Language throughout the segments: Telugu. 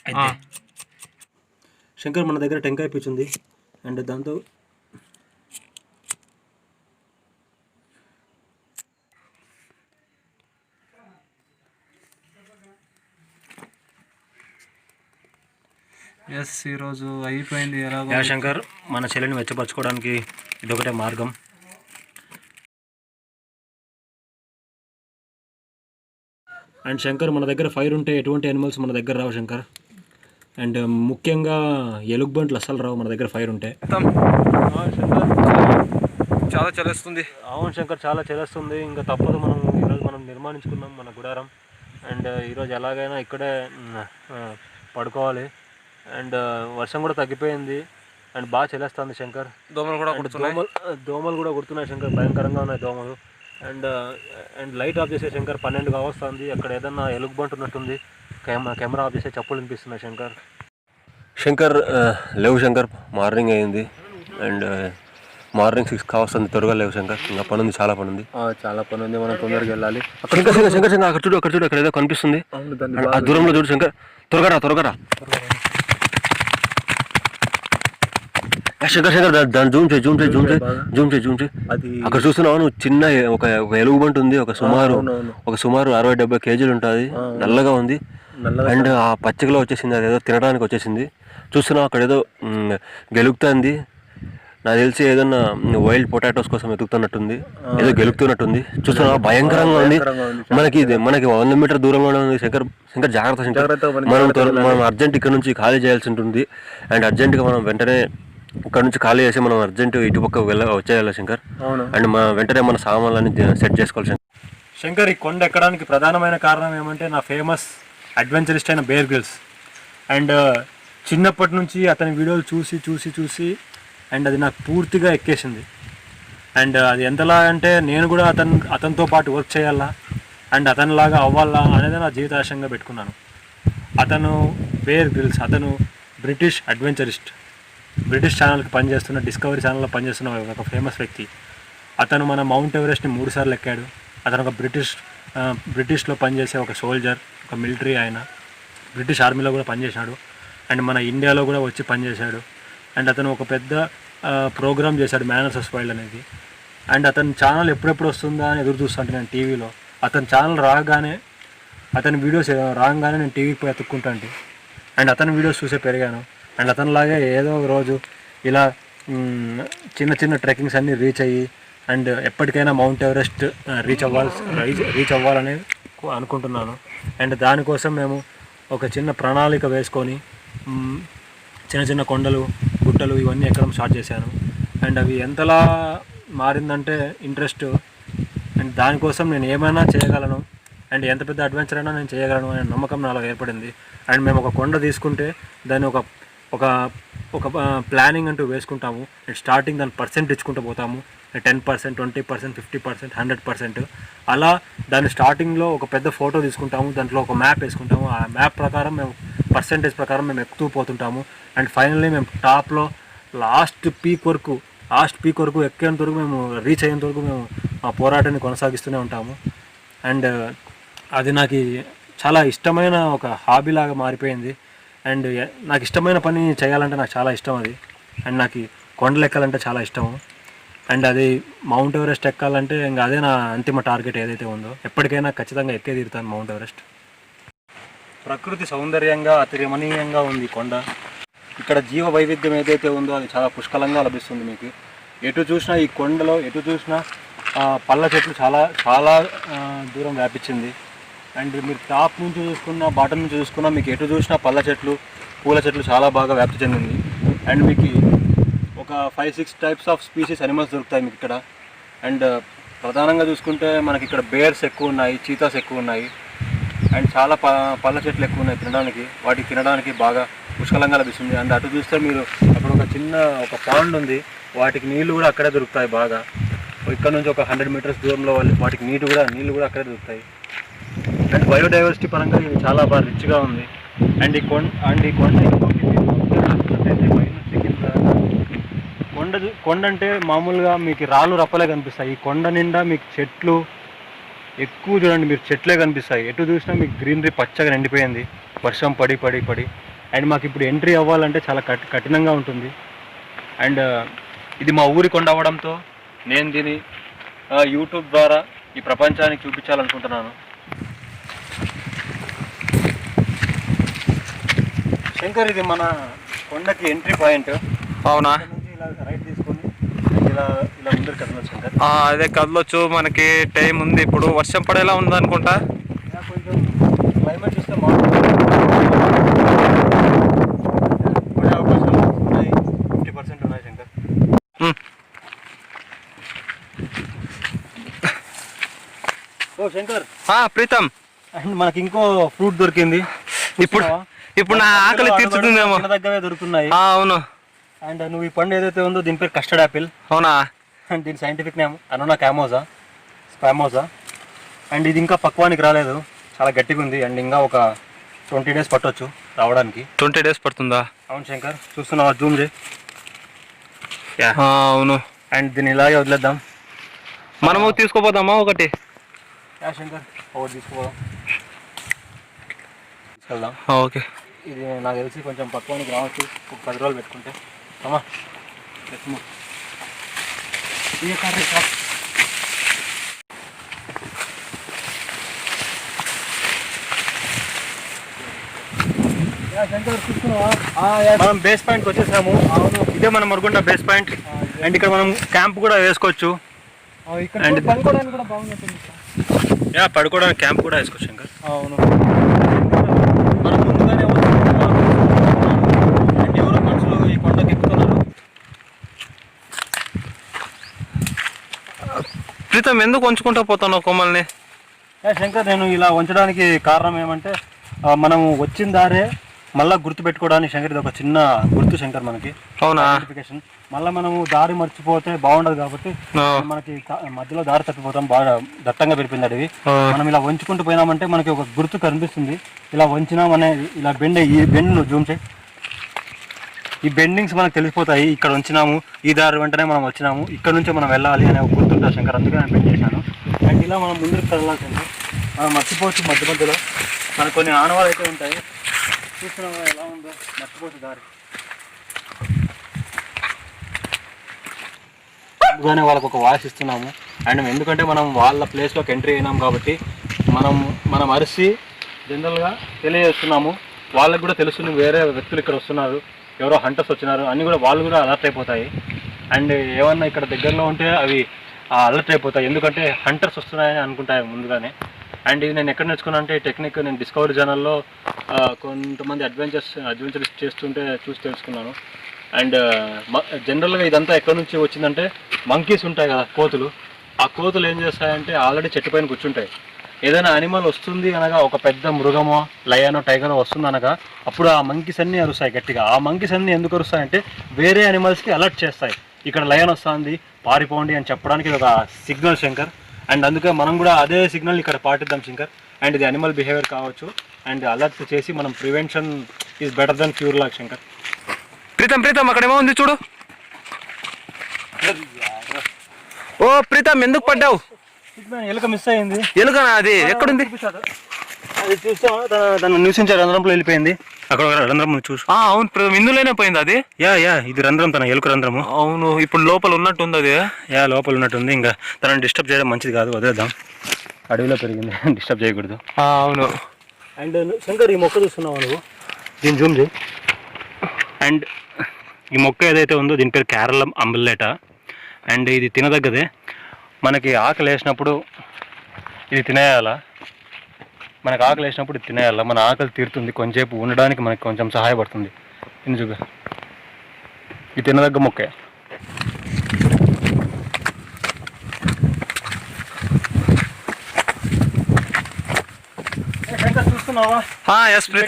అయితే శంకర్ మన దగ్గర టెంకాయ పీచు ఉంది అండ్ దాంతో ఈరోజు అయిపోయింది. శంకర్ మన చెల్లిని వెచ్చపరచుకోవడానికి ఇదొకటే మార్గం. అండ్ శంకర్ మన దగ్గర ఫైర్ ఉంటే ఎటువంటి యానిమల్స్ మన దగ్గర రావు శంకర్. అండ్ ముఖ్యంగా ఎలుగుబంట్లు అస్సలు రావు మన దగ్గర ఫైర్ ఉంటే. చాలా చలేస్తుంది. అవును శంకర్, చాలా చలేస్తుంది. ఇంకా తప్పదు, ఈరోజు మనం నిర్మాణించుకున్నాం మన గుడారం. అండ్ ఈరోజు ఎలాగైనా ఇక్కడే పడుకోవాలి. అండ్ వర్షం కూడా తగ్గిపోయింది అండ్ బాగా చలేస్తుంది శంకర్. దోమలు కూడా కుడుతున్నాయి శంకర్, భయంకరంగా ఉన్నాయి దోమలు. అండ్ లైట్ ఆఫ్ చేసే శంకర్, 12 కావస్తుంది. అక్కడ ఏదన్నా ఎలుగుబంటు ఉన్నట్టుంది. కెమెరా ఆఫ్ చేసే చెప్పులు వినిపిస్తున్నాయి శంకర్. లేవు శంకర్, మార్నింగ్ అయింది అండ్ మార్నింగ్ 6 కావస్తుంది. త్వరగా లేవు శంకర్, ఇంకా పని ఉంది, చాలా పని ఉంది. మనం తొందరగా వెళ్ళాలి. శంకర్ అక్కడ చూడు అక్కడ ఏదో కనిపిస్తుంది. ఆ దూరంలో చూడు శంకర్, త్వరగా రా. శంకర్ దాన్ని జూమ్ చేయి. అక్కడ చూస్తున్నావు నువ్వు, చిన్న ఒక ఎలుగుబంటి ఉంది. ఒక సుమారు 60-70 కేజీలు ఉంటుంది. నల్లగా ఉంది అండ్ ఆ పచ్చికలో వచ్చేసింది. అదేదో తినడానికి వచ్చేసింది. చూస్తున్నావు అక్కడ ఏదో గెలుగుతుంది. నాకు తెలిసి ఏదన్నా వైల్డ్ పొటాటోస్ కోసం వెతుకుతున్నట్టుంది, ఏదో గెలుపుతున్నట్టుంది. చూస్తున్నావా, భయంకరంగా ఉంది. మనకి 100 మీటర్ దూరంలోనే ఉంది. శంకర్ జాగ్రత్త. మనం అర్జెంట్ ఇక్కడ నుంచి ఖాళీ చేయాల్సి ఉంటుంది. అండ్ అర్జెంట్గా మనం వెంటనే ఇక్కడ నుంచి ఖాళీ చేసి మనం అర్జెంట్ ఇటుపక్క వచ్చేయాలి శంకర్. అండ్ వెంటనే మన సామాన్లన్నీ సెట్ చేసుకోవాలి శంకర్. ఈ కొండ ఎక్కడానికి ప్రధానమైన కారణం ఏమంటే నా ఫేమస్ అడ్వెంచరిస్ట్ అయిన బేర్ గ్రిల్స్. అండ్ చిన్నప్పటి నుంచి అతని వీడియోలు చూసి అండ్ అది నాకు పూర్తిగా ఎక్కేసింది. అండ్ అది ఎంతలా అంటే నేను కూడా అతనితో పాటు వర్క్ చేయాలా అండ్ అతనిలాగా అవ్వాలా అనేది నా జీవితాశయంగా పెట్టుకున్నాను. అతను బేర్ గ్రిల్స్, అతను బ్రిటిష్ అడ్వెంచరిస్ట్. బ్రిటిష్ ఛానల్కి పనిచేస్తున్న, డిస్కవరీ ఛానల్లో పనిచేస్తున్న ఒక ఫేమస్ వ్యక్తి. అతను మన మౌంట్ ఎవరెస్ట్ని 3 సార్లు ఎక్కాడు. అతను ఒక బ్రిటిష్లో పనిచేసే ఒక సోల్జర్, ఒక మిలిటరీ. ఆయన బ్రిటిష్ ఆర్మీలో కూడా పనిచేశాడు అండ్ మన ఇండియాలో కూడా వచ్చి పనిచేశాడు. అండ్ అతను ఒక పెద్ద ప్రోగ్రామ్ చేశాడు, మేనర్స్ ఆఫ్ వైల్డ్ అనేది. అండ్ అతని ఛానల్ ఎప్పుడెప్పుడు వస్తుందా అని ఎదురు చూస్తుంటే నేను టీవీలో. అతని ఛానల్ రాగానే, అతని వీడియోస్ రాగానే నేను టీవీకి పోయి ఎత్తుక్కుంటాంటి. అండ్ అతని వీడియోస్ చూసే పెరిగాను. అండ్ అతనిలాగే ఏదో ఒక రోజు ఇలా చిన్న ట్రెక్కింగ్స్ అన్నీ రీచ్ అయ్యి అండ్ ఎప్పటికైనా మౌంట్ ఎవరెస్ట్ రీచ్ అవ్వాలని అనుకుంటున్నాను. అండ్ దానికోసం మేము ఒక చిన్న ప్రణాళిక వేసుకొని చిన్న కొండలు, గుట్టలు ఇవన్నీ ఎక్కడం స్టార్ట్ చేశాను. అండ్ అవి ఎంతలా మారిందంటే ఇంట్రెస్ట్. అండ్ దానికోసం నేను ఏమైనా చేయగలను అండ్ ఎంత పెద్ద అడ్వెంచర్ అయినా నేను చేయగలను అనే నమ్మకం నాలో ఏర్పడింది. అండ్ మేము ఒక కొండ తీసుకుంటే దాన్ని ఒక ప్లానింగ్ అంటూ వేసుకుంటాము. అండ్ స్టార్టింగ్ దాని పర్సెంట్ ఇచ్చుకుంటూ పోతాము. 10%, 20%, 50%, 100%. అలా దాన్ని స్టార్టింగ్లో ఒక పెద్ద ఫోటో తీసుకుంటాము. దాంట్లో ఒక మ్యాప్ వేసుకుంటాము. ఆ మ్యాప్ ప్రకారం మేము పర్సెంటేజ్ ప్రకారం మేము ఎక్కుతూ పోతుంటాము. అండ్ ఫైనల్లీ మేము టాప్లో లాస్ట్ పీక్ వరకు ఎక్కేంత వరకు మేము రీచ్ అయ్యేంత వరకు మేము ఆ పోరాటాన్ని కొనసాగిస్తూనే ఉంటాము. అండ్ అది నాకు చాలా ఇష్టమైన ఒక హాబీలాగా మారిపోయింది. అండ్ నాకు ఇష్టమైన పని చేయాలంటే నాకు చాలా ఇష్టం అది. అండ్ నాకు కొండలు ఎక్కాలంటే చాలా ఇష్టము. అండ్ అది మౌంట్ ఎవరెస్ట్ ఎక్కాలంటే ఇంకా అదే నా అంతిమ టార్గెట్ ఏదైతే ఉందో. ఎప్పటికైనా ఖచ్చితంగా ఎక్కే తీరుతాను మౌంట్ ఎవరెస్ట్. ప్రకృతి సౌందర్యంగా అతి రమణీయంగా ఉంది కొండ. ఇక్కడ జీవ వైవిధ్యం ఏదైతే ఉందో అది చాలా పుష్కలంగా లభిస్తుంది మీకు. ఎటు చూసినా ఈ కొండలో పళ్ళ చెట్లు చాలా దూరం వ్యాపించింది. అండ్ మీరు టాప్ నుంచి చూసుకున్నా, బాటమ్ నుంచి చూసుకున్నా మీకు ఎటు చూసినా పళ్ళ చెట్లు, పూల చెట్లు చాలా బాగా వ్యాప్తి చెందింది. అండ్ మీకు ఒక 5-6 టైప్స్ ఆఫ్ స్పీసీస్ అనిమల్స్ దొరుకుతాయి మీకు ఇక్కడ. అండ్ ప్రధానంగా చూసుకుంటే మనకి ఇక్కడ బేర్స్ ఎక్కువ ఉన్నాయి, చీతాస్ ఎక్కువ ఉన్నాయి. అండ్ చాలా పళ్ళ చెట్లు ఎక్కువ ఉన్నాయి తినడానికి. వాటికి తినడానికి బాగా పుష్కలంగా లభిస్తుంది. అండ్ అటు చూస్తే మీరు అక్కడ ఒక పాండ్ ఉంది, వాటికి నీళ్ళు కూడా అక్కడే దొరుకుతాయి బాగా. ఇక్కడ నుంచి ఒక 100 మీటర్స్ దూరంలో వాటికి నీళ్ళు కూడా అక్కడే దొరుకుతాయి. అండ్ బయోడైవర్సిటీ పరంగా ఇది చాలా బాగా రిచ్గా ఉంది. అండ్ ఈ కొండ అంటే మామూలుగా మీకు రాళ్ళు రప్పలే కనిపిస్తాయి. ఈ కొండ నిండా మీకు చెట్లు ఎక్కువ చూడండి, మీరు చెట్లే కనిపిస్తాయి. ఎటు చూసినా మీకు గ్రీనరీ పచ్చగా నిండిపోయింది వర్షం పడి. అండ్ మాకు ఇప్పుడు ఎంట్రీ అవ్వాలంటే చాలా కఠినంగా ఉంటుంది. అండ్ ఇది మా ఊరి కొండ అవ్వడంతో నేను దీన్ని యూట్యూబ్ ద్వారా ఈ ప్రపంచానికి చూపించాలనుకుంటున్నాను. శంకర్, ఇది మన కొండకి ఎంట్రీ పాయింట్. అవునా? ఇలా రైట్ తీసుకొని ఇలా ఇలా ముందర కదలొచ్చు శంకర్. అదే కదలొచ్చు. మనకి టైం ఉంది. ఇప్పుడు వర్షం పడేలా ఉంది అనుకుంటా. కొంచెం క్లైమేట్ చూస్తే పడే అవకాశాలు ఉన్నాయి, 50% ఉన్నాయి శంకర్. ఓ శంకర్, ప్రీతం, అండ్ మనకి ఇంకో ఫ్రూట్ దొరికింది. ఇప్పుడు నా ఆకలి తీర్చుతుందేమో. దగ్గరే దొరుకుతున్నాయి. అవును. అండ్ నువ్వు ఈ పండు ఏదైతే ఉందో దీని పేరు కస్టర్డ్ యాపిల్. అవునా? అండ్ దీని సైంటిఫిక్ నేమ్ అనోనా స్పామోజా. అండ్ ఇది ఇంకా పక్వానికి రాలేదు, చాలా గట్టిగా ఉంది. అండ్ ఇంకా ఒక 20 days పట్టవచ్చు రావడానికి. 20 days పడుతుందా? అవును శంకర్, చూస్తున్నావా? జూమ్ చేయి. అవును. అండ్ దీన్ని ఇలాగే వదిలేద్దాం. మనము తీసుకోపోదామా ఒకటి? శంకర్, ఒకటి తీసుకుపోదాం, తీసుకెళ్దాం. ఓకే. ఇది నాకు తెలిసి కొంచెం పక్వానికి రావచ్చు, ఒక 10 రోజులు పెట్టుకుంటే. అమ్మా మనం బేస్ పాయింట్కి వచ్చేసాము. అవును, ఇదే మనం మరుగుండ బేస్ పాయింట్. అండ్ ఇక్కడ మనం క్యాంప్ కూడా వేసుకోవచ్చు. అండ్ పడుకోవడానికి కూడా బాగుంటుంది. పడుకోవడానికి క్యాంప్ కూడా వేసుకోవచ్చు శంకర్. అవును, మనం ముందుగానే అండ్ ఎవరో మనుషులు ఈ కొండకి ఎక్కుతున్నారు. ప్రీతం, ఎందుకు ఉంచుకుంటా పోతున్నావు కొమ్మల్ని? శంకర్, నేను ఇలా ఉంచడానికి కారణం ఏమంటే మనం వచ్చిన దారే మళ్ళీ గుర్తు పెట్టుకోవడానికి శంకర్. ఇది ఒక చిన్న గుర్తు శంకర్ మనకి. అవునా? ఐడెంటిఫికేషన్. మళ్ళీ మనము దారి మర్చిపోతే బాగుండదు కాబట్టి మనకి మధ్యలో దారి తప్పిపోతాం. బాగా దట్టంగా పెరిపింది అడవి. మనం ఇలా వంచుకుంటూ పోయినామంటే మనకి ఒక గుర్తు కనిపిస్తుంది. ఇలా వంచినామనే ఇలా ఈ బెండ్ నువ్వు జూమ్ చేయి. ఈ బెండింగ్స్ మనకు తెలిసిపోతాయి. ఇక్కడ ఉంచినాము, ఈ దారి వెంటనే మనం వచ్చినాము, ఇక్కడ నుంచి మనం వెళ్ళాలి అనే ఒక గుర్తుంటుంది శంకర్. అందుకే నేను బెండ్ చేశాను. అండ్ ఇలా మనం ముందుకు కదలాలి శంకర్. మనం మర్చిపోవచ్చు మధ్యలో మనకు కొన్ని ఆనవాళ్ళు అయితే ఉంటాయి. చూస్తున్నాం ఎలా ఉందో, మర్చిపోవచ్చు దారి. ముందుగానే వాళ్ళకు ఒక వాయిస్ ఇస్తున్నాము. అండ్ ఎందుకంటే మనం వాళ్ళ ప్లేస్లోకి ఎంట్రీ అయినాం కాబట్టి మనం అరిసి జనరల్గా తెలియజేస్తున్నాము. వాళ్ళకు కూడా తెలుస్తుంది వేరే వ్యక్తులు ఇక్కడ వస్తున్నారు, ఎవరో హంటర్స్ వచ్చినారు అని కూడా వాళ్ళు కూడా అలర్ట్ అయిపోతాయి. అండ్ ఏమన్నా ఇక్కడ దగ్గరలో ఉంటే అవి అలర్ట్ అయిపోతాయి, ఎందుకంటే హంటర్స్ వస్తున్నాయని అనుకుంటాయి ముందుగానే. అండ్ ఇది నేను ఎక్కడ నేర్చుకున్నా అంటే ఈ టెక్నిక్ నేను డిస్కవరీ ఛానల్లో కొంతమంది అడ్వెంచర్స్ చేస్తుంటే చూసి తెలుసుకున్నాను. అండ్ జనరల్గా ఇదంతా ఎక్కడి నుంచి వచ్చిందంటే మంకీస్ ఉంటాయి కదా, కోతులు. ఆ కోతులు ఏం చేస్తాయంటే ఆల్రెడీ చెట్టు పైన కూర్చుంటాయి. ఏదైనా అనిమల్ వస్తుంది అనగా, ఒక పెద్ద మృగమో లయనో టైగరో వస్తుంది అనగా, అప్పుడు ఆ మంకీస్ అన్నీ అరుస్తాయి గట్టిగా. ఆ మంకీస్ అన్నీ ఎందుకు అరుస్తాయంటే వేరే అనిమల్స్కి అలర్ట్ చేస్తాయి, ఇక్కడ లయన్ వస్తుంది పారిపోండి అని చెప్పడానికి ఇది ఒక సిగ్నల్ శంకర్. అండ్ అందుకే మనం కూడా అదే సిగ్నల్ ఇక్కడ పాటిద్దాం శంకర్. అండ్ ఇది అనిమల్ బిహేవియర్ కావచ్చు. అండ్ అలర్ట్ చేసి మనం prevention is better than cure లాగా శంకర్. ప్రీతం అక్కడేమో ఉంది చూడు. ఓ ప్రీతం, ఎందుకు పడ్డావు? ఎలుక మిస్ అయింది. ఎలుకనా? అది ఎక్కడుంది? అది చూస్తా, తను నివసించే రంధ్రంలో వెళ్ళిపోయింది. అక్కడ రంధ్రం చూసు. అవును ప్రీతం, ఇందులోనే పోయింది అది. ఇది రంధ్రం, తన ఎలుక రంధ్రము. అవును, ఇప్పుడు లోపల ఉన్నట్టుంది అది. లోపల ఉన్నట్టుంది. ఇంకా తనని డిస్టర్బ్ చేయడం మంచిది కాదు, వదిలేద్దాం. అడవిలో పెరిగింది, డిస్టర్బ్ చేయకూడదు. అవును. అండ్ శంకర్, ఈ మొక్క చూస్తున్నావు నువ్వు, దీన్ని జూమ్ చేయి. అండ్ ఈ మొక్క ఏదైతే ఉందో దీని పేరు కేరళం అంబులేట. అండ్ ఇది తినదగ్గదే. మనకి ఆకలి వేసినప్పుడు ఇది తినేయాలా, మనకు ఆకలి వేసినప్పుడు ఇది తినేయాలా. మన ఆకలి తీరుతుంది, కొంచెంసేపు ఉండడానికి మనకి కొంచెం సహాయపడుతుంది. ఇది చూపి, ఇది తినదగ్గ మొక్కే.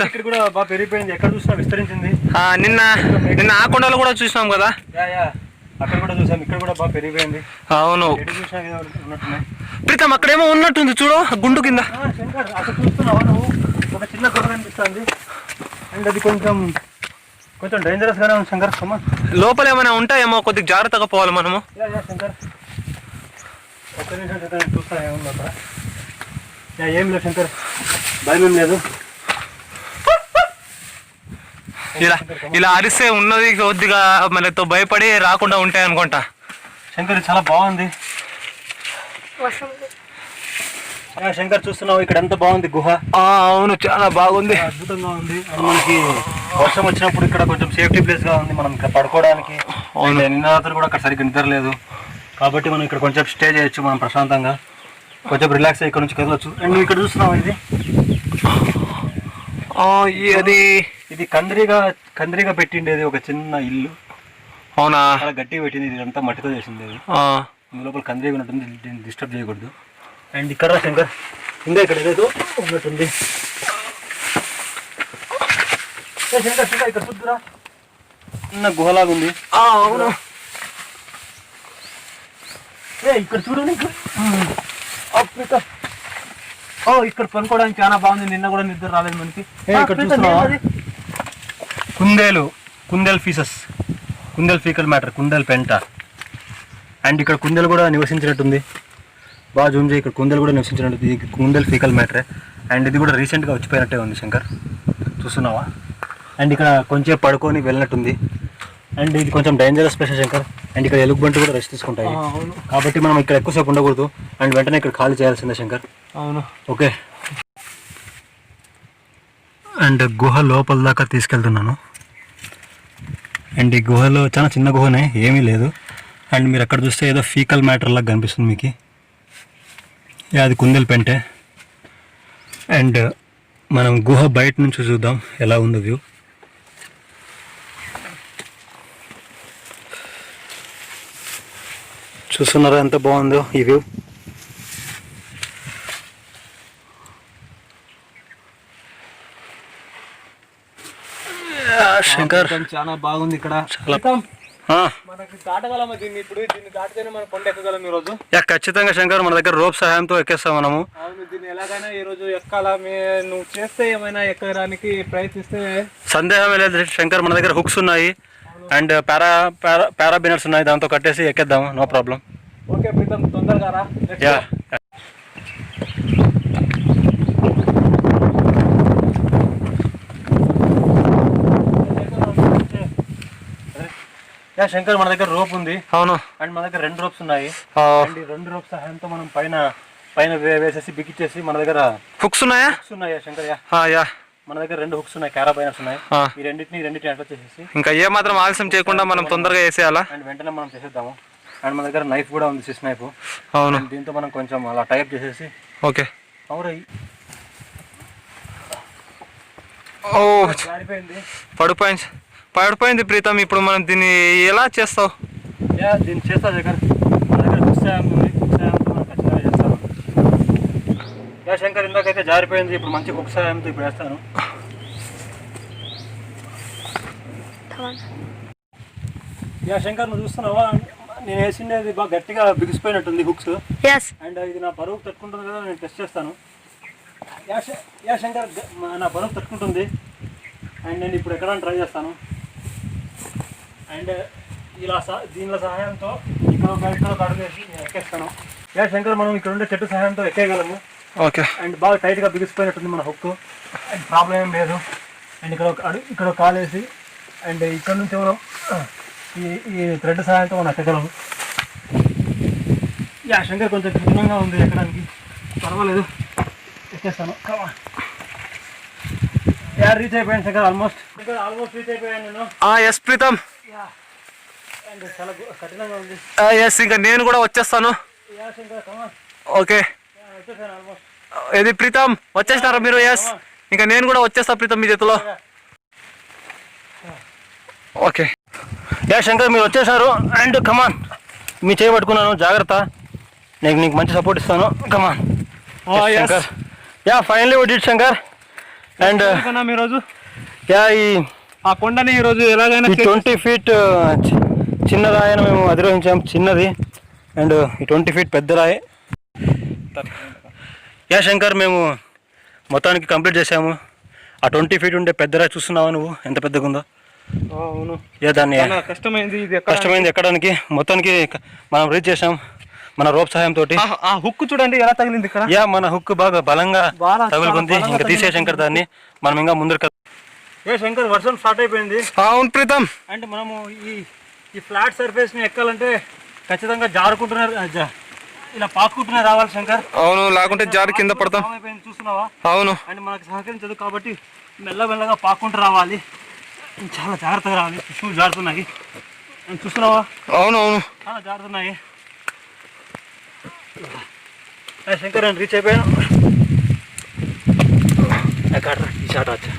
ఇక్కడ కూడా బాగా పెరిగిపోయింది, ఎక్కడ చూసినా విస్తరించింది. నిన్న ఆ కొండలో కూడా చూసినాం కదా, అక్కడ కూడా చూసాం, ఇక్కడ కూడా బాగా పెరిగిపోయింది. అవును ఉన్నట్టున్నాయి. ప్రీతం, అక్కడేమో ఉన్నట్టుంది చూడు, గుండు కింద. శంకర్, అక్కడ చూస్తున్నావా నువ్వు, ఒక చిన్న గుర్ర కనిపిస్తుంది. అండ్ అది కొంచెం డేంజరస్ గానే ఉంది శంకర్. లోపల ఏమైనా ఉంటాయేమో, కొద్దిగా జాగ్రత్తగా పోవాలి మనము. శంకర్, ఒక్క నిమిషం చూస్తా ఏముంది అక్కడ. ఏం లేదు శంకర్, భయం ఏం లేదు. ఇలా ఇలా అరిస్తే ఉన్నది కొద్దిగా మనతో భయపడి రాకుండా ఉంటాయి అనుకుంటా. శంకర్ చాలా బాగుంది. శంకర్ చూస్తున్నావు ఇక్కడ ఎంత బాగుంది గుహ. అవును చాలా బాగుంది, అద్భుతంగా ఉంది. మనకి వర్షం వచ్చినప్పుడు ఇక్కడ కొంచెం సేఫ్టీ ప్లేస్ గా ఉంది, మనం ఇక్కడ పడుకోవడానికి. నిన్న రాత్రి కూడా అక్కడ సరిగ్గా నిద్ర లేదు, కాబట్టి మనం ఇక్కడ కొంచెం స్టే చేయొచ్చు, మనం ప్రశాంతంగా కొంచెం రిలాక్స్ అయ్యి ఇక్కడ నుంచి కదలొచ్చు. అండ్ నువ్వు ఇక్కడ చూస్తున్నావు ఇది కందిరీగా పెట్టిండేది ఒక చిన్న ఇల్లు. అవునా? చాలా గట్టిగా పెట్టింది, ఇది అంతా మట్టితో చేసింది. లోపల కందిరీగా ఉంటుంది, దీన్ని డిస్టర్బ్ చేయకూడదు. అండ్ ఇక్కడ శంకర్ ఇంకా ఇక్కడ ఏదో ఉన్నట్టుంది. శంకర్ చూడ ఇక్కడ చూద్దురా, చిన్న గుహలాగా ఉంది. అవును, ఇక్కడ చూడండి. ఇక్కడ పనుకోవడానికి చాలా బాగుంది, నిన్న కూడా నిద్ర రాలేదు మనకి. ఇక్కడ చూస్తున్నావా కుందేల్ ఫీసెస్, కుందేల్ ఫీకల్ మ్యాటర్, కుందేల్ పెంట. అండ్ ఇక్కడ కుందేలు కూడా నివసించినట్టుంది, బాగా జూమ్ చేయి. ఇక్కడ కుందేలు కూడా నివసించినట్టుంది, ఇది కుందేల్ ఫీకల్ మ్యాటరే. అండ్ ఇది కూడా రీసెంట్గా వచ్చిపోయినట్టే ఉంది శంకర్, చూస్తున్నావా? అండ్ ఇక్కడ కొంచెం పడుకొని వెళ్ళినట్టుంది. అండ్ ఇది కొంచెం డేంజరస్ ప్లేస్ శంకర్. అండ్ ఇక్కడ ఎలుగుబంటి కూడా రెస్ట్ తీసుకుంటాయి, కాబట్టి మనం ఇక్కడ ఎక్కువసేపు ఉండకూడదు. అండ్ వెంటనే ఇక్కడ ఖాళీ చేయాల్సిందే శంకర్. అవును, ఓకే. అండ్ గుహ లోపల దాకా తీసుకెళ్తున్నాను. అండ్ ఈ గుహలో చాలా చిన్న గుహనే, ఏమీ లేదు. అండ్ మీరు అక్కడ చూస్తే ఏదో ఫీకల్ మ్యాటర్ లాగా కనిపిస్తుంది మీకు, అది కుందేలు పెంటే. అండ్ మనం గుహ బయట నుంచి చూద్దాం ఎలా ఉందో వ్యూ. చూస్తున్నారా ఎంత బాగుందో ఈ వ్యూ. శంకర్ చాలా బాగుంది ఇక్కడ. మనకి దాటగలమా దీన్ని? ఇప్పుడు దీన్ని దాటితేనే మనం కొండ ఎక్కగలం ఈ రోజు. ఖచ్చితంగా శంకర్, మన దగ్గర రోప్ సహాయంతో ఎక్కేస్తాం మనము. అవును, దీన్ని ఎలాగైనా ఈ రోజు ఎక్కాలా. నువ్వు చేస్తే ఏమైనా ఎక్కడానికి ప్రయత్నిస్తే సందేహం లేదు శంకర్, మన దగ్గర హుక్స్ ఉన్నాయి అండ్ పారాబినర్స్ ఉన్నాయి, దాంతో కట్టేసి ఎక్కేద్దాము, నో ప్రాబ్లం. ఓకే ప్రీతం, తొందరగా రా. శంకర్ మన దగ్గర రోప్ ఉంది. అవును, అండ్ మన దగ్గర 2 రోప్స్ ఉన్నాయి. అండ్ ఈ 2 రోప్స్ సహాయంతో మనం పైన వేసేసి బిగిచ్చేసి, మన దగ్గర హుక్స్ ఉన్నాయా? శంకర్ మన దగ్గర 2 హుక్స్ ఉన్నాయి, క్యారాబైనర్స్ ఉన్నాయి. ఈ రెండింటిని అటాచ్ చేసేసి ఇంకా ఏ మాత్రం ఆలస్యం చేయకుండా మనం తొందరగా వేసేయాలా. అండ్ వెంటనే మనం చేసేద్దాము. అండ్ మన దగ్గర నైఫ్ కూడా ఉంది, సిస్ నైఫ్. అవును, దీంతో మనం కొంచెం అలా టైప్ చేసేసి. ఓకే. పడిపోయింది ప్రీతం. ఇప్పుడు మనం దీన్ని ఎలా చేస్తావు? దీన్ని చేస్తా శంకర్, మన దగ్గర ఖచ్చితంగా చేస్తాను. శంకర్ ఇందాకైతే జారిపోయింది, ఇప్పుడు మంచి కుక్ సాయంతో ఇప్పుడు వేస్తాను. శంకర్ నువ్వు చూస్తున్నావా, నేను వేసిండేది బాగా గట్టిగా బిగిసిపోయినట్టుంది హుక్స్. అండ్ ఇది నా బరువు తట్టుకుంటుంది కదా, నేను టెస్ట్ చేస్తాను. శంకర్ నా బరువు తట్టుకుంటుంది. అండ్ నేను ఇప్పుడు ఎక్కడానికి ట్రై చేస్తాను. అండ్ దీనిల సహాయంతో ఇక్కడ ఒక అడుగు వేసి నేను ఎక్కేస్తాను. శంకర్ మనం ఇక్కడ ఉండే చెట్టు సహాయంతో ఎక్కేయగలము. ఓకే. అండ్ బాగా టైట్గా బిగిసిపోయినట్టుంది మన హుక్, అండ్ ప్రాబ్లం ఏం లేదు. అండ్ ఇక్కడ ఒక కాలు వేసి, అండ్ ఇక్కడ నుంచి మనం ఈ థ్రెడ్ సహాయంతో మనం ఎక్కగలము. శంకర్ కొంచెం కఠినంగా ఉంది ఎక్కడానికి, పర్వాలేదు, ఎక్కేస్తాను. రీచ్ అయిపోయాను శంకర్, ఆల్మోస్ట్ రీచ్ అయిపోయాను నేను. ఎస్ ప్రీతం, అండ్ చాలా కఠినంగా ఉంది. ఎస్, ఇంకా నేను కూడా వచ్చేస్తాను. ఓకే, ఇది ప్రీతం వచ్చేసినారా మీరు? ఎస్, ఇంకా నేను కూడా వచ్చేస్తా ప్రీతం మీ చేతిలో. ఓకే. శంకర్ మీరు వచ్చేసారు. అండ్ కమాన్, మీ చేయి పట్టుకున్నాను, జాగ్రత్త, నేను నీకు మంచి సపోర్ట్ ఇస్తాను. Come on Shankar. Finally we did Shankar. And ఈరోజు ఆ కొండని ఈరోజు ఎలాగైనా 20 feet చిన్న రాయిని మేము అధిరోహించాం, చిన్నది. అండ్ ఈ 20 feet పెద్ద రాయి. శంకర్ మేము మొత్తానికి కంప్లీట్ చేసాము. ఆ 20 feet ఉండే పెద్ద రాయి చూస్తున్నావా నువ్వు, ఎంత పెద్దగా ఉందో? అవును. దాన్ని కష్టమైంది ఎక్కడానికి. మొత్తానికి మనం రీచ్ చేసాం మన రోప్ సహాయంతో. ఆ హుక్ చూడండి ఎలా తగిలింది ఇక్కడ. మన హుక్ బాగా బలంగా తగులుకుంది. ఇంకా తీసే శంకర్ దాన్ని మనం ఇంకా ముందర. ఏ శంకర్ వర్షం స్టార్ట్ అయిపోయింది. అవును ప్రీతం. అంటే మనము ఈ ఫ్లాట్ సర్ఫేస్ని ఎక్కాలంటే ఖచ్చితంగా జారుకుంటున్నారు, ఇలా పాక్కుంటున్నారు రావాలి శంకర్. అవును, లేకుంటే జారి కింద పడతాం. చూస్తున్నావా? అవును. అండ్ మనకు సహకరించదు కాబట్టి మెల్లమెల్లగా పాక్కుంటూ రావాలి, చాలా జాగ్రత్తగా రావాలి. షూస్ జారుతున్నాయి చూస్తున్నావా? అవును అవును చాలా జారుతున్నాయి. శంకర్ నేను రీచ్ అయిపోయాను. ఈ షాట్ వచ్చా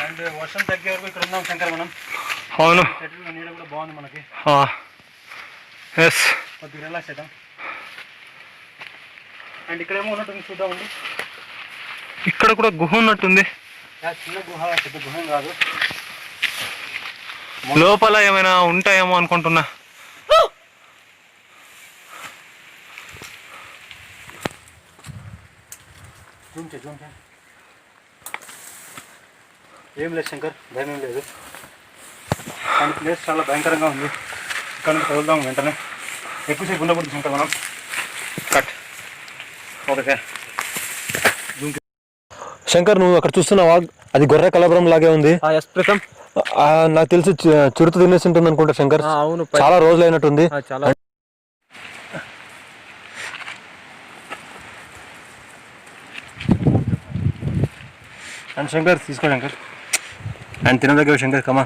అండ్ వర్షం తగ్గే వరకు ఇక్కడ ఉన్నాం శంకర్ మనం. అవును. చెట్లు నీడ కూడా బాగుంది మనకి. ఎస్, కొద్దిగా రిలాక్స్ అవుతాం. అండ్ ఇక్కడేమో ఉన్నట్టుంది చూద్దామండి. ఇక్కడ కూడా గుహ ఉన్నట్టుంది. చిన్న గుహ, పెద్ద గుహ కాదు. లోపల ఏమైనా ఉంటాయేమో అనుకుంటున్నా. ఏం లేదు శంకర్, భయం ఏం లేదు. అండ్ ప్లేస్ చాలా భయంకరంగా ఉంది. ఇక్కడ నుంచి కదులుదాం వెంటనే. ఎక్కువసేపు ఉండకూడదు శంకర్ మనం. కట్. Okay sir. శంకర్ నువ్వు అక్కడ చూస్తున్నావా? అది గొర్రె కలబరం లాగే ఉంది. ప్రీతం. నాకు తెలిసి చిరుత తినేసి ఉంటుంది అనుకుంటా శంకర్. అవును, చాలా రోజులు అయినట్టుంది. చాలా. అండ్ శంకర్ తీసుకో శంకర్. అండ్ తినదగ్గ శంకర్ కమా.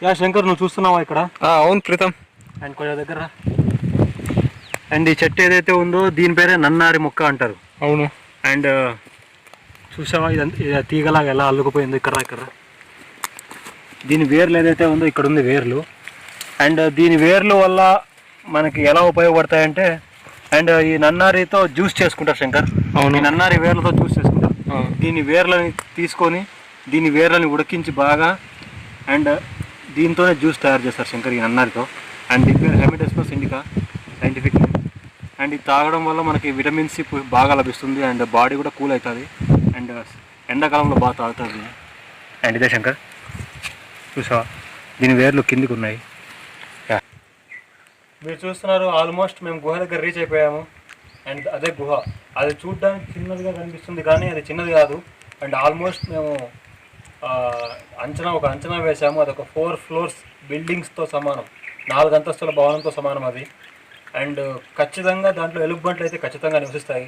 యా శంకర్ నువ్వు చూస్తున్నావా ఇక్కడ? అవును ప్రీతం. అండ్ కొంచెం దగ్గర. అండ్ ఈ చెట్టు ఏదైతే ఉందో దీని పేరే నన్నారి మొక్క అంటారు. అవును. అండ్ చూసావా ఇది తీగలాగా ఎలా అల్లుకుపోయిందో ఇక్కడ. దీని వేర్లు ఏదైతే ఉందో ఇక్కడ ఉంది వేర్లు. అండ్ దీని వేర్లు వల్ల మనకి ఎలా ఉపయోగపడతాయంటే, అండ్ ఈ నన్నారితో జ్యూస్ చేసుకుంటారు శంకర్. అవును. ఈ నన్నారి వేర్లతో జ్యూస్ చేసుకుంటారు. దీని వేర్లని తీసుకొని దీని వేర్లని ఉడికించి బాగా అండ్ దీంతోనే జ్యూస్ తయారు చేస్తారు శంకర్, ఈ నన్నారితో. అండ్ దీని పేరు హెమిడెస్మస్ ఇండికా సైంటిఫిక్. అండ్ ఇది తాగడం వల్ల మనకి విటమిన్ సి బాగా లభిస్తుంది. అండ్ బాడీ కూడా కూల్ అవుతుంది. అండ్ ఎండాకాలంలో బాగా తాగుతుంది. అండ్ ఇదే శంకర్ చూసావా, దీని వేర్లు కిందికి ఉన్నాయి. మీరు చూస్తున్నారు ఆల్మోస్ట్ మేము గుహ దగ్గర రీచ్ అయిపోయాము. అండ్ అదే గుహ. అది చూడడానికి చిన్నదిగా కనిపిస్తుంది కానీ అది చిన్నది కాదు. అండ్ ఆల్మోస్ట్ మేము ఒక అంచనా వేసాము. అది ఒక 4 floors బిల్డింగ్స్తో సమానం, 4 అంతస్తుల భవనంతో సమానం అది. అండ్ ఖచ్చితంగా దాంట్లో ఎలుగుబంట్లు అయితే ఖచ్చితంగా నివసిస్తాయి.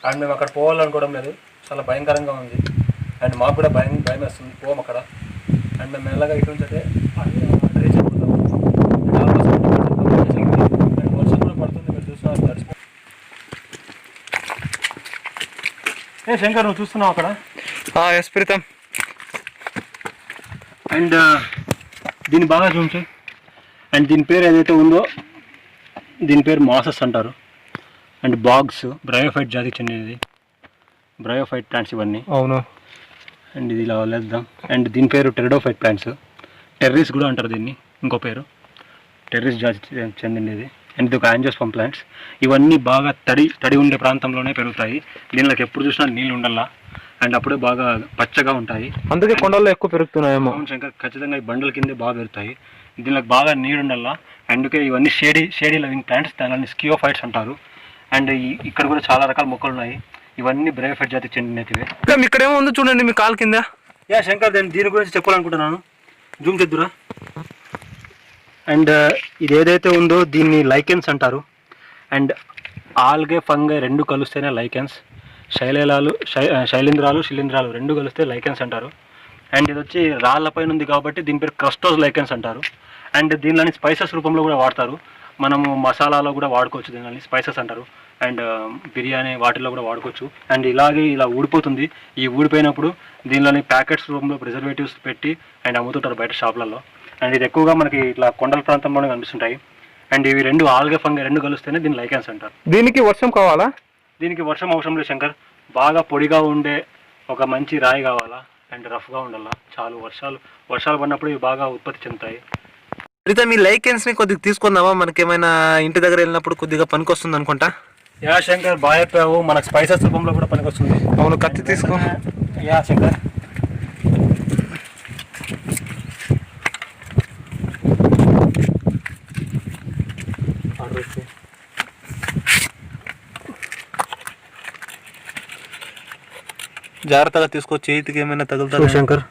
అండ్ మేము అక్కడ పోవాలనుకోవడం లేదు, చాలా భయంకరంగా ఉంది. అండ్ మాకు కూడా భయం వేస్తుంది, పోం అక్కడ. అండ్ మేము మెల్లగా ఇటు నుంచి అయితే రీచ్ అయిపోతాము. అండ్ వర్షం కూడా పడుతుంది, మీరు చూస్తున్నారు తడిచిపో. ఏ శంకర్ నువ్వు చూస్తున్నావు అక్కడ? ఎస్ ప్రీతం. అండ్ దీన్ని బాగా చూసి. అండ్ దీని పేరు ఏదైతే ఉందో దీని పేరు మాసస్ అంటారు. అండ్ బాగ్స్ బ్రయోఫైట్ జాతికి చెందినది, బ్రయోఫైట్ ప్లాంట్స్ ఇవన్నీ. అవును. అండ్ ఇది ఇలా వదిలేద్దాం. అండ్ దీని పేరు టెరిడోఫైట్ ప్లాంట్స్, టెర్రీస్ కూడా అంటారు దీన్ని, ఇంకో పేరు టెర్రీస్ జాతికి చెందినది. అండ్ ఇది ఒక యాంజియోస్పర్మ్ ప్లాంట్స్. ఇవన్నీ బాగా తడి ఉండే ప్రాంతంలోనే పెరుగుతాయి. దీనిలోకి ఎప్పుడు చూసినా నీళ్ళు ఉండాలా. అండ్ అప్పుడే బాగా పచ్చగా ఉంటాయి. అందుకే కొండల్లో ఎక్కువ పెరుగుతున్నాయేమో. అవును శంకర్, ఖచ్చితంగా ఈ బండల కింద బాగా పెరుగుతాయి. దీనిలోకి బాగా నీడు ఉండాలా. అందుకే ఇవన్నీ షేడీ లవింగ్ ప్లాంట్స్, దానిని స్కియోఫైట్స్ అంటారు. అండ్ ఇక్కడ కూడా చాలా రకాల మొక్కలు ఉన్నాయి. ఇవన్నీ బ్రయోఫైట్ జాతికి చెందినటివే. ఇక్కడేమో ఉంది చూడండి మీ కాలు కింద. యా శంకర్, దీని గురించి చెప్పాలనుకుంటున్నాను. జూమ్ చేద్దురా. అండ్ ఇది ఏదైతే ఉందో దీన్ని లైకెన్స్ అంటారు. అండ్ ఆల్గే ఫంగై రెండు కలిస్తేనే లైకెన్స్. శైలింధ్రాలు శిలీంధ్రాలు రెండు కలిస్తే లైకెన్స్ అంటారు. అండ్ ఇది వచ్చి రాళ్ళపైన ఉంది కాబట్టి దీని పేరు క్రస్టోస్ లైకెన్స్ అంటారు. అండ్ దీనిలోని స్పైసెస్ రూపంలో కూడా వాడతారు. మనము మసాలాలో కూడా వాడుకోవచ్చు, దీనిని స్పైసెస్ అంటారు. అండ్ బిర్యానీ వాటిల్లో కూడా వాడుకోవచ్చు. అండ్ ఇలా ఊడిపోతుంది. ఈ ఊడిపోయినప్పుడు దీనిలోని ప్యాకెట్స్ రూపంలో ప్రిజర్వేటివ్స్ పెట్టి అండ్ అమ్ముతుంటారు బయట షాపులలో. అండ్ ఇది ఎక్కువగా మనకి ఇట్లా కొండల ప్రాంతంలోనే కనిపిస్తుంటాయి. అండ్ ఇవి రెండు ఆల్గే ఫంగై రెండు కలిస్తేనే దీన్ని లైకెన్స్ అంటారు. దీనికి వర్షం కావాలా? దీనికి వర్షం అవసరం లేదు శంకర్. బాగా పొడిగా ఉండే ఒక మంచి రాయి కావాలా, అండ్ రఫ్గా ఉండాలి. చాలు వర్షాలు పడినప్పుడు ఇవి బాగా ఉత్పత్తి చెందుతాయి. ప్రీతం ఈ లైకెన్స్ ని కొద్దిగా తీసుకుందామా, మనకేమైనా ఇంటి దగ్గర వెళ్ళినప్పుడు కొద్దిగా పనికి వస్తుంది అనుకుంటా. యా శంకర్, బాగా చెప్పావు. మనకు స్పైసెస్ రూపంలో కూడా పనికి వస్తుంది. అవును, కత్తి తీసుకో. యా శంకర్, జాగ్రత్తగా తీసుకో, చేతికి ఏమైనా తగులుతా. శంకర్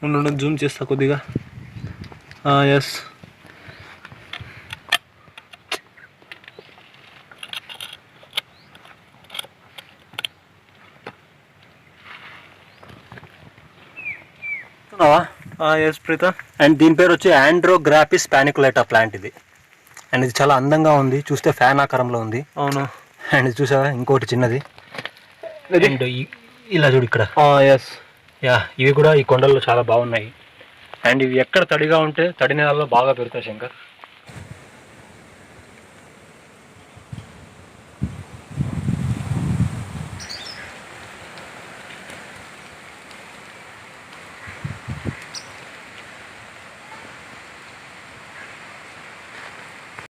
ఉండు, జూమ్ చేస్తా కొద్దిగా. Yes, yes Pritam. అండ్ దీని పేరు వచ్చి ఆండ్రోగ్రాఫిస్ పానికులేటా ప్లాంట్ ఇది. అండ్ ఇది చాలా అందంగా ఉంది, చూస్తే ఫ్యాన్ ఆకారంలో ఉంది. అవును. అండ్ ఇది చూసావా, ఇంకోటి చిన్నది. అండ్ ఇలా చూడు ఇక్కడ. ఎస్, యా, ఇవి కూడా ఈ కొండల్లో చాలా బాగున్నాయి. అండ్ ఇవి ఎక్కడ తడిగా ఉంటే తడి నేలలో బాగా పెడతాయి శంకర్.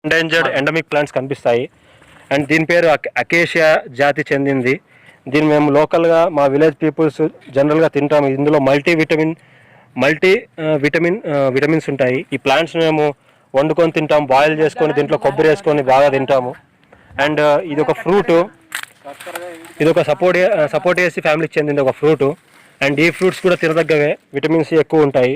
ఎండేంజర్డ్ ఎండమిక్ ప్లాంట్స్ కనిపిస్తాయి. అండ్ దీని పేరు అకేషియా జాతి చెందింది. దీన్ని మేము లోకల్గా మా విలేజ్ పీపుల్స్ జనరల్గా తింటాము. ఇందులో విటమిన్స్ ఉంటాయి. ఈ ప్లాంట్స్ మేము వండుకొని తింటాము, బాయిల్ చేసుకొని దీంట్లో కొబ్బరి వేసుకొని బాగా తింటాము. అండ్ ఇది ఒక ఫ్రూట్, ఇది ఒక సపోర్టేసి ఫ్యామిలీకి చెందింది ఒక ఫ్రూట్. అండ్ ఈ ఫ్రూట్స్ కూడా తినదగ్గవే, విటమిన్ సి ఎక్కువ ఉంటాయి.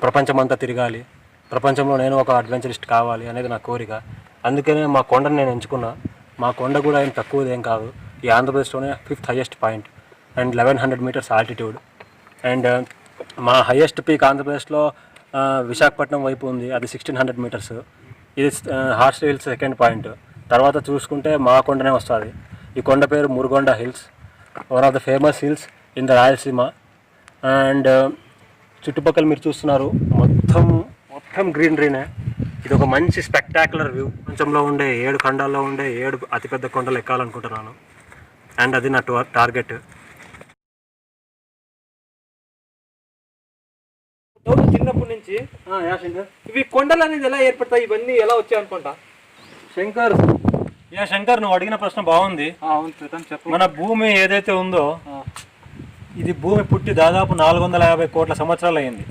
ప్రపంచమంతా తిరగాలి, ప్రపంచంలో నేను ఒక అడ్వెంచరిస్ట్ కావాలి అనేది నా కోరిక. అందుకనే మా కొండను నేను ఎంచుకున్నా. మా కొండ కూడా ఏం తక్కువదేం కాదు. ఈ ఆంధ్రప్రదేశ్లోనే 5th highest point and 1100 metres altitude. And మా హైయెస్ట్ పీక్ ఆంధ్రప్రదేశ్లో విశాఖపట్నం వైపు ఉంది, అది 1600 మీటర్స్. ఇది హార్స్ హిల్స్ సెకండ్ పాయింట్. తర్వాత చూసుకుంటే మా కొండనే వస్తుంది. ఈ కొండ పేరు Murugonda hills, one of the famous hills in the Rayalaseema. And చుట్టుపక్కల మీరు చూస్తున్నారు మొత్తం గ్రీనరీనే. ఇది ఒక మంచి స్పెక్టాక్యులర్ వ్యూ. ప్రపంచంలో ఉండే 7 ఖండాల్లో ఉండే 7 అతిపెద్ద కొండలు ఎక్కాలనుకుంటున్నాను. అండ్ అది నా టార్గెట్. చిన్నప్పటి నుంచి ఇవి కొండలు అనేది ఎలా ఏర్పడతాయి, ఇవన్నీ ఎలా వచ్చాయి అనుకుంటా. శంకర్, నువ్వు అడిగిన ప్రశ్న బాగుంది. అవును ప్రీతం, చెప్పు. మన భూమి ఏదైతే ఉందో ఇది భూమి పుట్టి దాదాపు 450 కోట్ల సంవత్సరాలు అయింది.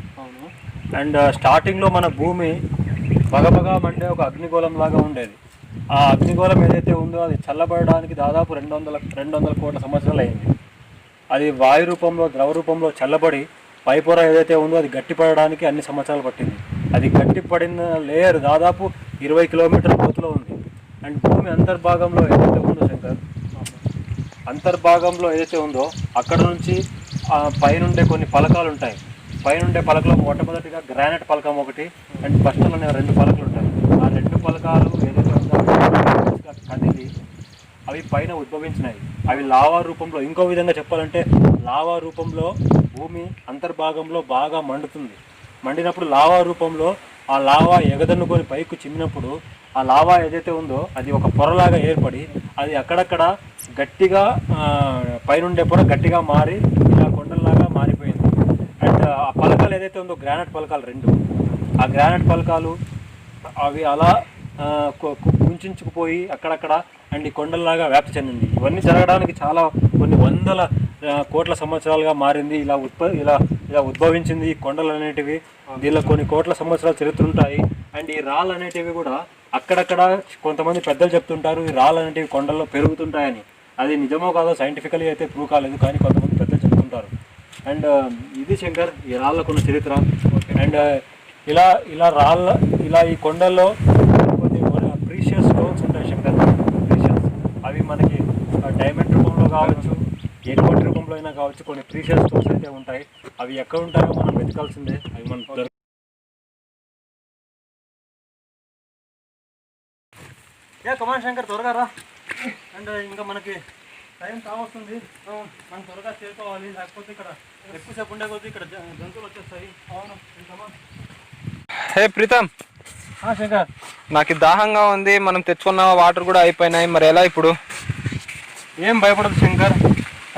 అండ్ స్టార్టింగ్లో మన భూమి బగబగా మండే ఒక అగ్నిగోళం లాగా ఉండేది. ఆ అగ్నిగోళం ఏదైతే ఉందో అది చల్లబడడానికి దాదాపు 200 కోట్ల సంవత్సరాలు అయింది. అది వాయు రూపంలో, ద్రవ రూపంలో చల్లబడి పైపొర ఏదైతే ఉందో అది గట్టిపడడానికి అన్ని సంవత్సరాలు పట్టింది. అది గట్టిపడిన లేయర్ దాదాపు 20 కిలోమీటర్ల లోతులో ఉంది. అండ్ భూమి అంతర్భాగంలో ఏదైతే ఉందో శంకర్, అంతర్భాగంలో ఏదైతే ఉందో అక్కడ నుంచి పైనుండే కొన్ని పలకాలు ఉంటాయి. పైనుండే పలకలో మొట్టమొదటిగా గ్రానైట్ పలకం ఒకటి, అండ్ ఫస్ట్లోనే 2 పలకలు ఉంటాయి. ఆ 2 పలకాలు ఏదైతే ఉందో కదిలి అవి పైన ఉద్భవించినాయి. అవి లావా రూపంలో, ఇంకో విధంగా చెప్పాలంటే లావా రూపంలో భూమి అంతర్భాగంలో బాగా మండుతుంది. మండినప్పుడు లావా రూపంలో ఆ లావా ఎగదన్నుకొని పైకి చిమ్మినప్పుడు ఆ లావా ఏదైతే ఉందో అది ఒక పొరలాగా ఏర్పడి అది అక్కడక్కడ గట్టిగా పైనుండే పొర గట్టిగా మారి ఇలా కొండల్లాగా మారిపోయింది. అండ్ ఆ పలకాలు ఏదైతే ఉందో గ్రానైట్ పలకాలు 2, ఆ గ్రానైట్ పలకాలు అవి అలా కుంచుకుపోయి అక్కడక్కడ అండ్ ఈ కొండల్లాగా వ్యాప్తి చెందింది. ఇవన్నీ జరగడానికి చాలా కొన్ని వందల కోట్ల సంవత్సరాలుగా మారింది. ఇలా ఉద్భవించింది ఈ కొండలు అనేటివి. దీనిలో కొన్ని కోట్ల సంవత్సరాల చరిత్ర ఉంటాయి. అండ్ ఈ రాళ్ళు అనేటివి కూడా అక్కడక్కడ కొంతమంది పెద్దలు చెప్తుంటారు ఈ రాళ్ళు అనేటివి కొండల్లో పెరుగుతుంటాయని. అది నిజమో కాదో సైంటిఫికలీ అయితే ప్రూవ్ కాలేదు, కానీ కొంతమంది పెద్దలు చెప్తుంటారు. అండ్ ఇది శంకర్ ఈ రాళ్ళకున్న చరిత్ర. అండ్ ఇలా ఈ కొండల్లో కొన్ని ప్రీషియస్ స్టోన్స్ ఉంటాయి శంకర్, ప్రీషియస్. అవి మనకి డైమండ్ రూపంలో కావచ్చు, ఎటువంటి రూపంలో అయినా కావచ్చు, కొన్ని ప్రీషియస్ స్టోన్స్ అయితే ఉంటాయి. అవి ఎక్కడ ఉంటాయో మనం వెతకాల్సిందే, అవి మనం కమాన్ శంకర్ త్వరగా రా. అండ్ ఇంకా మనకి టైం కావస్తుంది, మనం త్వరగా చేరుకోవాలి, లేకపోతే ఇక్కడ ఎక్కువసేపు ఉండే కొద్దీ ఇక్కడ జంతువులు వచ్చేస్తాయి. అవును కమాన్. హే ప్రీతం, శంకర్ నాకు దాహంగా ఉంది, మనం తెచ్చుకున్న వాటర్ కూడా అయిపోయినాయి, మరి ఎలా ఇప్పుడు? ఏం భయపడదు శంకర్.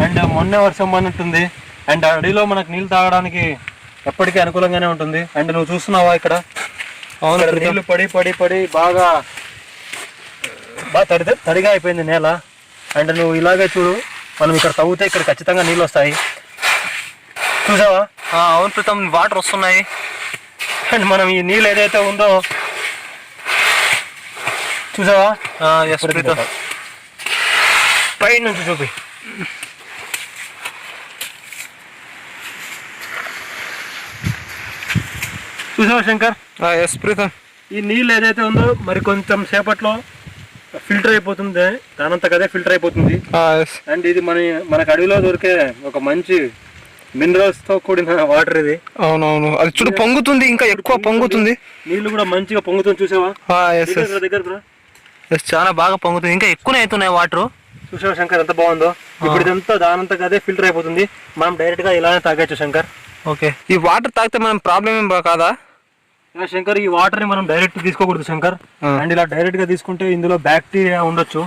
అండ్ మొన్నే వర్షం పడినట్టుంది. అండ్ అడవిలో మనకు నీళ్ళు తాగడానికి ఎప్పటికీ అనుకూలంగానే ఉంటుంది. అండ్ నువ్వు చూస్తున్నావా ఇక్కడ? అవును, నీళ్ళు పడి పడి పడి బాగా తడిగా అయిపోయింది నేల. అండ్ నువ్వు ఇలాగే చూడు, మనం ఇక్కడ తవ్వుతే ఇక్కడ ఖచ్చితంగా నీళ్ళు వస్తాయి. చూసావా? అవును ప్రీతం, వాటర్ వస్తున్నాయి. అండ్ మనం ఈ నీళ్ళు ఏదైతే ఉందో చూసావా? ఎస్ ప్రీతం, పై నుంచి చూపి. చూసావా శంకర్? ఎస్ ప్రీతం, ఈ నీళ్ళు ఏదైతే ఉందో మరి కొంచెం సేపట్లో ఫిల్టర్ అయిపోతుంది, దానంతకు అదే ఫిల్టర్ అయిపోతుంది. అండ్ ఇది మనకు అడవిలో దొరికే ఒక మంచి మినరల్స్ తో కూడిన వాటర్ ఇది. అవునవును, అది చూడు పొంగుతుంది, ఇంకా ఎక్కువ పొంగుతుంది. నీళ్లు కూడా మంచిగా పొంగుతుంది, చూసావా? దగ్గర చాలా బాగా పొంగుతుంది, ఇంకా ఎక్కువనే అవుతున్నాయి వాటర్. చూసావా శంకర్ ఎంత బాగుందో? ఇప్పుడు ఇదంతా దానంతకు అదే ఫిల్టర్ అయిపోతుంది, మనం డైరెక్ట్ గా ఇలానే తాగొచ్చు శంకర్. ఓకే, ఈ వాటర్ తాగితే మనం ప్రాబ్లం ఏం కాదా శంకర్? ఈ వాటర్ ని మనం డైరెక్ట్ తీసుకోకూడదు శంకర్. అండ్ ఇలా డైరెక్ట్ గా తీసుకుంటే ఇందులో బ్యాక్టీరియా ఉండొచ్చు.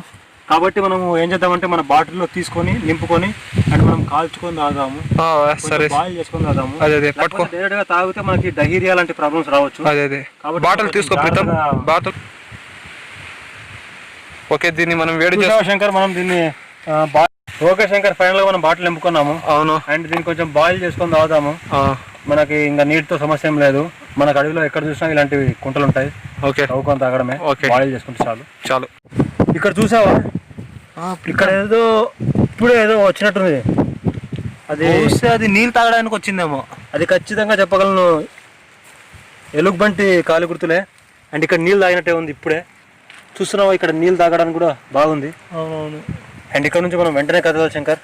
కాబట్టి మనం ఏం చేద్దామంటే మన బాటిల్లో తీసుకొని నింపుకొని అండ్ మనం కాల్చుకొని తాగాము, బాయిల్ చేసుకొని తాగాము. డైరెక్ట్ గా తాగితే మనకి డహీరియా లాంటి ప్రాబ్లమ్స్ రావచ్చు. బాటిల్ తీసుకో బాటిల్. ఓకే, దీన్ని మనం వేడి చేస్తాం శంకర్. మనం దీన్ని ఓకే శంకర్, ఫైనల్ గా మనం బాటిల్ నింపుకున్నాము. అవును, అండ్ దీన్ని కొంచెం బాయిల్ చేసుకొని తాగుదాము. మనకి ఇంకా నీటితో సమస్య ఏం లేదు. మనకు అడవిలో ఎక్కడ చూసినా ఇలాంటివి కుంటలు ఉంటాయి. ఓకే, తవ్వుకొని తాగడమే, బాయిల్ చేసుకుంటే చాలు. ఇక్కడ చూసావా? ఇక్కడ ఇప్పుడే ఏదో వచ్చినట్టుంది. అది నీళ్ళు తాగడానికి వచ్చిందేమో. అది ఖచ్చితంగా చెప్పగలను, ఎలుగుబంటి కాలి గుర్తులే. అండ్ ఇక్కడ నీళ్ళు తాగినట్టే ఉంది ఇప్పుడే. చూస్తున్నావా? ఇక్కడ నీళ్ళు తాగడానికి కూడా బాగుంది. అవునవును. అండ్ ఇక్కడ నుంచి మనం వెంటనే కదలాలి శంకర్.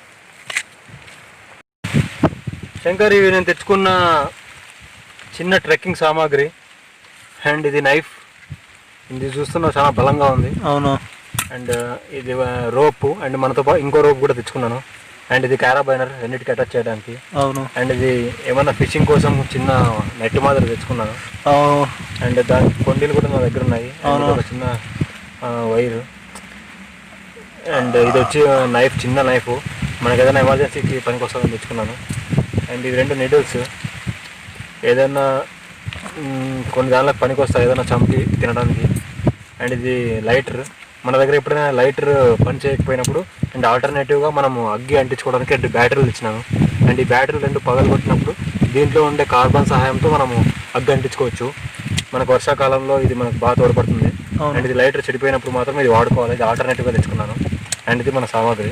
ఇవి నేను తెచ్చుకున్న చిన్న ట్రెక్కింగ్ సామాగ్రి. అండ్ ఇది నైఫ్, ఇది చూస్తున్నా చాలా బలంగా ఉంది. అవును. అండ్ ఇది రోపు, అండ్ మనతో పాటు ఇంకో రోప్ కూడా తెచ్చుకున్నాను. అండ్ ఇది క్యారాబైనర్, రెండింటికి అటాచ్ చేయడానికి. అవును. అండ్ ఇది ఏమన్నా ఫిషింగ్ కోసం చిన్న నెట్ మాదిరి తెచ్చుకున్నాను. అండ్ దాని కొండీలు కూడా నా దగ్గర ఉన్నాయి. ఒక చిన్న వైరు. అండ్ ఇది వచ్చి నైఫ్, చిన్న నైఫ్, మనకి ఏదైనా ఎమర్జెన్సీకి పనికి వస్తుందని తెచ్చుకున్నాను. అండ్ ఇవి 2 నీడిల్స్, ఏదైనా కొన్ని దానిలకు పనికి వస్తాయి, ఏదైనా చంపి తినడానికి. అండ్ ఇది లైటర్, మన దగ్గర ఎప్పుడైనా లైటర్ పని చేయకపోయినప్పుడు అండ్ ఆల్టర్నేటివ్గా మనము అగ్గి అంటించుకోవడానికి 2 బ్యాటరీలు ఇచ్చినాను. అండ్ ఈ బ్యాటరీలు 2 పగలు కొట్టినప్పుడు దీంట్లో ఉండే కార్బన్ సహాయంతో మనము అగ్గి అంటించుకోవచ్చు. మనకు వర్షాకాలంలో ఇది మనకు బాగా తోడ్పడుతుంది. అండ్ ఇది లైటర్ చెడిపోయినప్పుడు మాత్రం ఇది వాడుకోవాలి. ఇది ఆల్టర్నేటివ్గా తెచ్చుకున్నాను. అండ్ ఇది మన సామాగ్రి.